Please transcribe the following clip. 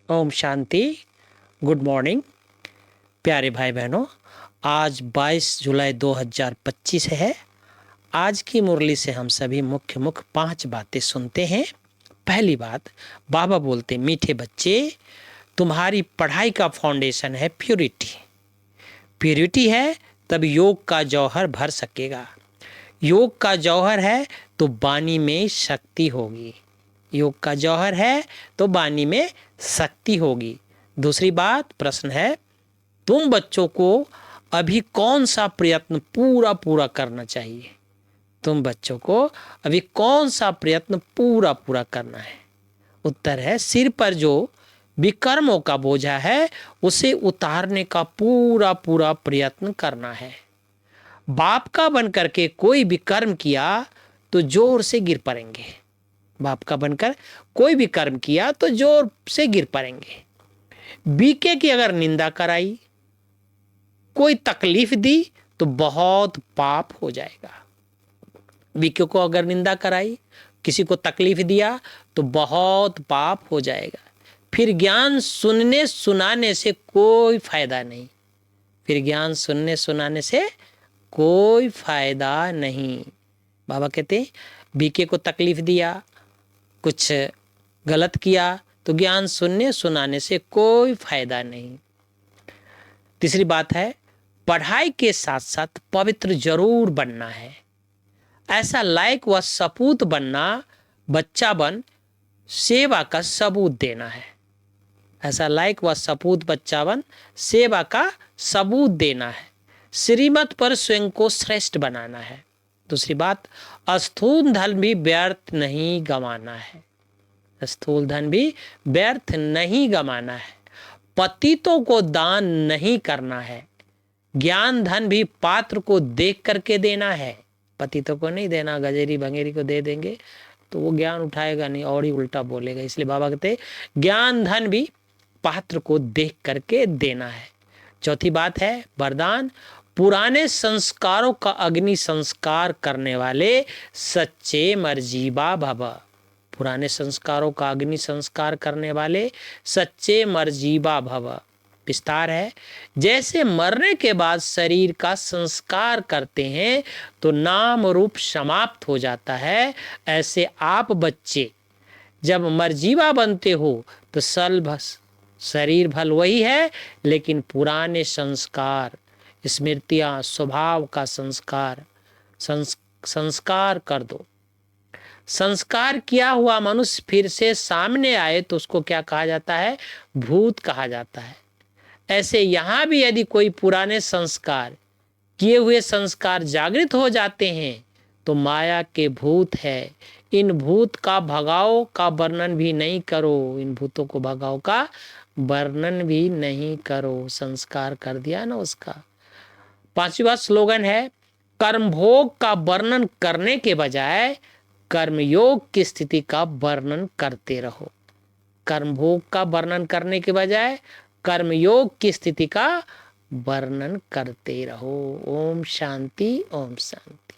Om Shanti. Good morning प्यारे भाई बहनों। आज 22 जुलाई 2025 है। आज की मुरली से हम सभी मुख्य 5 बातें सुनते हैं। पहली बात, बाबा बोलते, मीठे बच्चे, तुम्हारी पढ़ाई का फाउंडेशन है प्योरिटी। प्योरिटी है तब योग का जौहर भर सकेगा। योग का जौहर है तो वाणी में शक्ति होगी। योग का जौहर है तो वाणी में शक्ति होगी। दूसरी बात, प्रश्न है, तुम बच्चों को अभी कौन सा प्रयत्न पूरा पूरा करना चाहिए? तुम बच्चों को अभी कौन सा प्रयत्न पूरा पूरा करना है? उत्तर है, सिर पर जो विकर्मों का बोझा है उसे उतारने का पूरा पूरा प्रयत्न करना है। बाप का बन करके कोई भी कर्म किया तो जोर से गिर पड़ेंगे। बाप का बनकर कोई भी कर्म किया तो जोर से गिर पड़ेंगे। बीके की अगर निंदा कराई, कोई तकलीफ दी तो बहुत पाप हो जाएगा। बीके को अगर निंदा कराई, किसी को तकलीफ दिया तो बहुत पाप हो जाएगा। फिर ज्ञान सुनने सुनाने से कोई फायदा नहीं। फिर ज्ञान सुनने सुनाने से कोई फायदा नहीं। बाबा कहते हैं, बीके को तकलीफ दिया, कुछ गलत किया तो ज्ञान सुनने सुनाने से कोई फायदा नहीं। तीसरी बात है, पढ़ाई के साथ साथ पवित्र जरूर बनना है। ऐसा लायक व सपूत बनना, बच्चा बन सेवा का सबूत देना है। ऐसा लायक व सपूत बच्चा बन सेवा का सबूत देना है। श्रीमत पर स्वयं को श्रेष्ठ बनाना है। दूसरी बात, स्थूल धन भी व्यर्थ नहीं गंवाना है। स्थूल धन भी व्यर्थ नहीं गंवाना है। पतितों को दान नहीं करना है। ज्ञान धन भी पात्र को देख करके देना है। पतितों को नहीं देना, गजेरी भंगेरी को दे देंगे तो वो ज्ञान उठाएगा नहीं और ही उल्टा बोलेगा। इसलिए बाबा कहते ज्ञान धन भी पात्र को देख करके देना है। चौथी बात है, वरदान, पुराने संस्कारों का अग्नि संस्कार करने वाले सच्चे मर्जीबा भव। पुराने संस्कारों का अग्नि संस्कार करने वाले सच्चे मर्जीबा भव। विस्तार है, जैसे मरने के बाद शरीर का संस्कार करते हैं तो नाम रूप समाप्त हो जाता है, ऐसे आप बच्चे जब मर्जीवा बनते हो तो शरीर भल वही है, लेकिन पुराने संस्कार, स्मृतियां, स्वभाव का संस्कार कर दो। संस्कार किया हुआ मनुष्य फिर से सामने आए तो उसको क्या कहा जाता है? भूत कहा जाता है। ऐसे यहाँ भी यदि कोई पुराने संस्कार, किए हुए संस्कार जागृत हो जाते हैं तो माया के भूत है। इन भूत का भगाओ का वर्णन भी नहीं करो। इन भूतों को भगाओ का वर्णन भी नहीं करो। संस्कार कर दिया ना उसका। पांचवी बात, स्लोगन है, कर्मभोग का वर्णन करने के बजाय कर्मयोग की स्थिति का वर्णन करते रहो। कर्मभोग का वर्णन करने के बजाय कर्मयोग की स्थिति का वर्णन करते रहो। ओम शांति, ओम शांति।